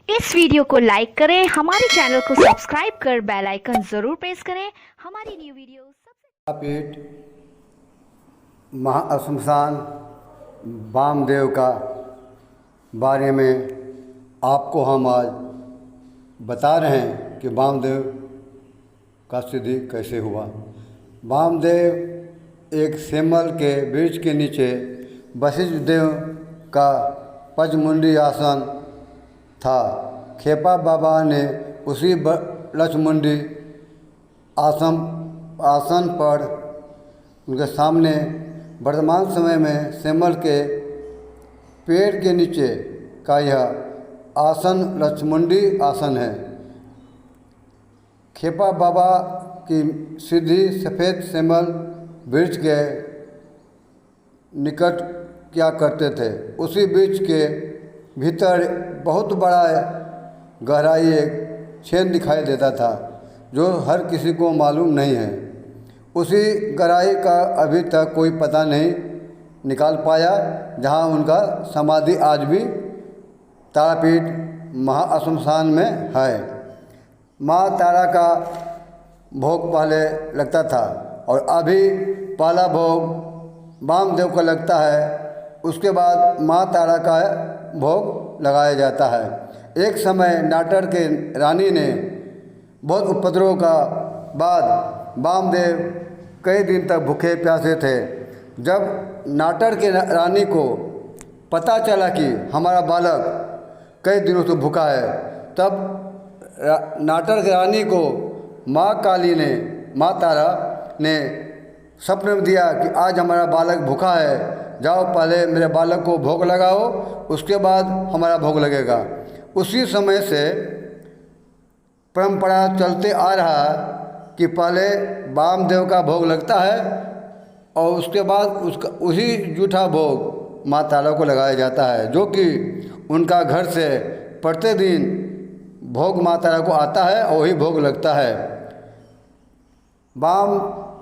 इस वीडियो को लाइक करें, हमारे चैनल को सब्सक्राइब कर बेल आइकन जरूर प्रेस करें हमारी न्यू वीडियो सबसे। पेट महाश्मशान वामदेव का बारे में आपको हम आज बता रहे हैं कि वामदेव का सिद्धि कैसे हुआ। वामदेव एक सेमल के वृक्ष के नीचे वशिष्ठ देव का पचमुंडी आसन था। खेपा बाबा ने उसी लचमुंडी आसन पर उनके सामने वर्तमान समय में सेमल के पेड़ के नीचे का यह आसन लचमुंडी आसन है। खेपा बाबा की सिद्धि सफ़ेद सेमल वृक्ष के निकट क्या करते थे। उसी वृक्ष के भीतर बहुत बड़ा गहराई एक छेद दिखाई देता था जो हर किसी को मालूम नहीं है। उसी गहराई का अभी तक कोई पता नहीं निकाल पाया जहाँ उनका समाधि आज भी तारापीठ महाश्मशान में है। माँ तारा का भोग पहले लगता था और अभी पहला भोग वामदेव का लगता है। उसके बाद माँ तारा का भोग लगाया जाता है। एक समय नाटर के रानी ने बहुत उपद्रव का बाद वामदेव कई दिन तक भूखे प्यासे थे। जब नाटर के रानी को पता चला कि हमारा बालक कई दिनों से भूखा है, तब नाटर की रानी को माँ काली ने, माँ तारा ने स्वप्न में दिया कि आज हमारा बालक भूखा है, जाओ पहले मेरे बालक को भोग लगाओ, उसके बाद हमारा भोग लगेगा। उसी समय से परंपरा चलते आ रहा कि पहले वामदेव का भोग लगता है और उसके बाद उसका उसी जूठा भोग माँ तारा को लगाया जाता है, जो कि उनका घर से प्रतिदिन भोग माँ तारा को आता है और वही भोग लगता है। वाम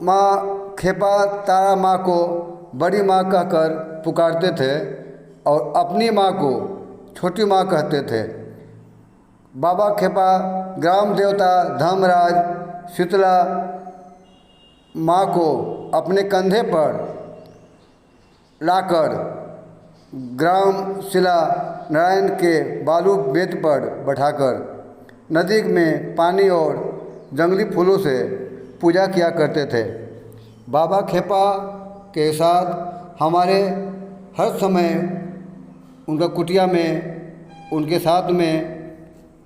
माँ खेपा तारा माँ को बड़ी माँ कहकर पुकारते थे और अपनी माँ को छोटी माँ कहते थे। बाबा खेपा ग्राम देवता धर्मराज शीतला माँ को अपने कंधे पर लाकर ग्राम शिला नारायण के बालू बेत पर बैठाकर नदी में पानी और जंगली फूलों से पूजा किया करते थे। बाबा खेपा के साथ हमारे हर समय उनका कुटिया में उनके साथ में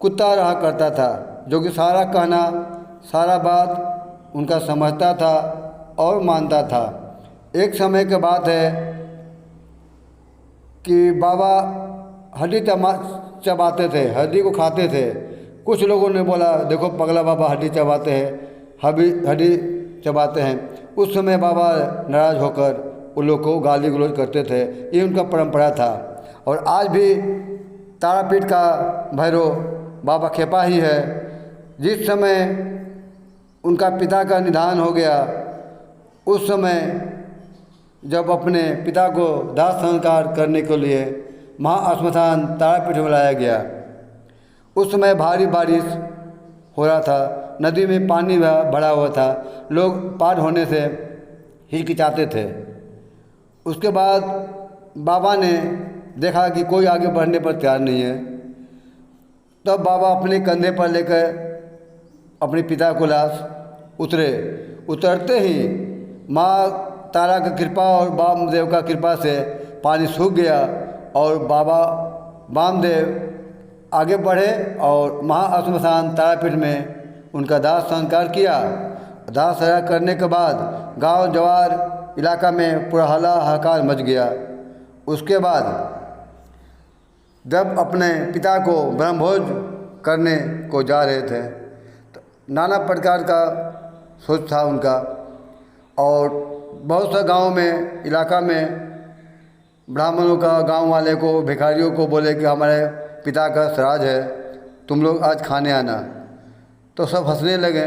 कुत्ता रहा करता था, जो कि सारा कहना सारा बात उनका समझता था और मानता था। एक समय की बात है कि बाबा हड्डी चबाते थे, हड्डी को खाते थे। कुछ लोगों ने बोला देखो पगला बाबा हड्डी चबाते हैं, हड्डी चबाते हैं। उस समय बाबा नाराज़ होकर उन लोग को गाली गलौज करते थे। ये उनका परंपरा था। और आज भी तारापीठ का भैरव बाबा खेपा ही है। जिस समय उनका पिता का निधन हो गया, उस समय जब अपने पिता को दाह संस्कार करने के लिए महाश्मशान तारापीठ में लाया गया, उस समय भारी बारिश हो रहा था, नदी में पानी भरा हुआ था, लोग पार होने से हिचकिचाते थे। उसके बाद बाबा ने देखा कि कोई आगे बढ़ने पर तैयार नहीं है, तब बाबा अपने कंधे पर लेकर अपने पिता को लाश उतरते ही माँ तारा की कृपा और वामदेव का कृपा से पानी सूख गया और बाबा वामदेव आगे बढ़े और महाश्मशान तारापीठ में उनका दाह संस्कार किया। दाह संस्कार करने के बाद गांव जवार इलाका में पूरा हल्ला हाहाकार मच गया। उसके बाद जब अपने पिता को ब्रह्मभोज करने को जा रहे थे, तो नाना प्रकार का सोच था उनका। और बहुत से गांव में इलाका में ब्राह्मणों का गांव वाले को भिखारियों को बोले कि हमारे पिता का श्राद्ध है, तुम लोग आज खाने आना। तो सब हंसने लगे,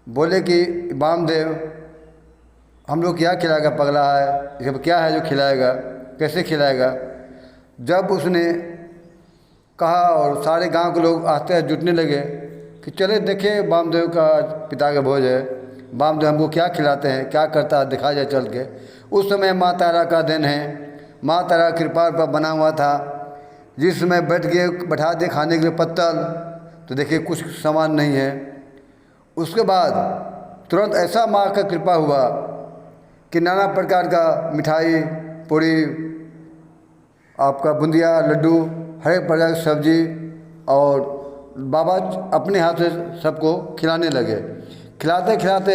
बोले कि वामदेव हम लोग क्या खिलाएगा, पगला है, ये क्या है जो खिलाएगा, कैसे खिलाएगा। जब उसने कहा और सारे गांव के लोग आते हैं जुटने लगे कि चले देखे वामदेव का पिता का भोज है, वामदेव हमको क्या खिलाते हैं, क्या करता है, दिखा जाए चल के। उस समय माँ तारा का दिन है, माँ तारा कृपा पर बना हुआ था। जिस समय बैठा दे खाने के लिए पत्तल, तो देखिए कुछ सामान नहीं है। उसके बाद तुरंत ऐसा माँ का कृपा हुआ कि नाना प्रकार का मिठाई, पूरी, आपका बूंदिया, लड्डू, हर एक प्रकार की सब्जी, और बाबा अपने हाथ से सबको खिलाने लगे। खिलाते खिलाते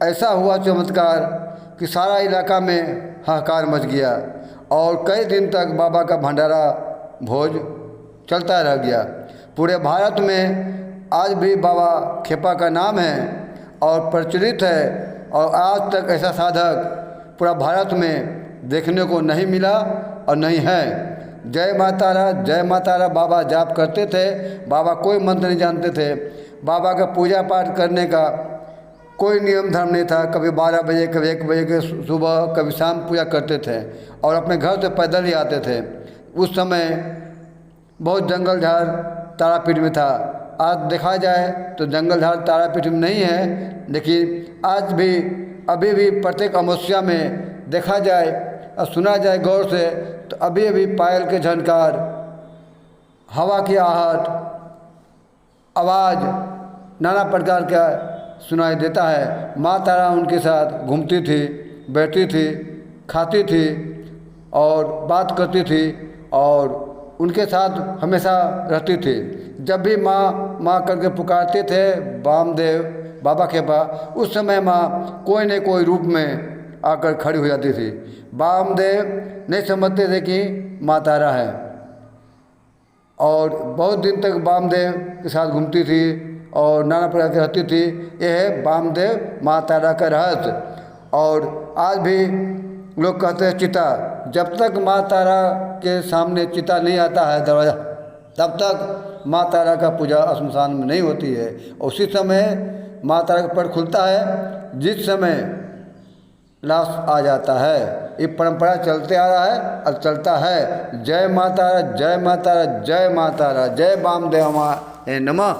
ऐसा हुआ चमत्कार कि सारा इलाका में हाहाकार मच गया और कई दिन तक बाबा का भंडारा भोज चलता रह गया। पूरे भारत में आज भी बाबा खेपा का नाम है और प्रचलित है, और आज तक ऐसा साधक पूरा भारत में देखने को नहीं मिला और नहीं है। जय माता रा बाबा जाप करते थे। बाबा कोई मंत्र नहीं जानते थे। बाबा का पूजा पाठ करने का कोई नियम धर्म नहीं था। कभी 12 बजे, कभी 1 बजे के सुबह, कभी शाम पूजा करते थे और अपने घर से पैदल ही आते थे। उस समय बहुत जंगल झाड़ तारापीठ में था। आज देखा जाए तो जंगल झाड़ तारापीठ में नहीं है, लेकिन आज भी अभी भी प्रत्येक अमावस्या में देखा जाए और सुना जाए गौर से तो अभी अभी पायल के झनकार, हवा की आहट, आवाज़ नाना प्रकार का सुनाई देता है। माँ तारा उनके साथ घूमती थी, बैठती थी, खाती थी और बात करती थी और उनके साथ हमेशा रहती थी। जब भी माँ माँ करके पुकारते थे वामदेव बाबा के पास, उस समय माँ कोई न कोई रूप में आकर खड़ी हो जाती थी। वामदेव नहीं समझते थे कि माँ तारा है और बहुत दिन तक वामदेव के साथ घूमती थी और नाना प्रकार की रहती थी। यह है वामदेव माँ तारा का रहस्य। और आज भी लोग कहते हैं चिता, जब तक माँ तारा के सामने चिता नहीं आता है दरवाजा, तब तक माँ तारा का पूजा श्मशान में नहीं होती है। उसी समय माँ तारा का पट खुलता है जिस समय लाश आ जाता है। ये परंपरा चलते आ रहा है और चलता है। जय माता रा, जय माता रा, जय माता रा, जय वामदेव नमः।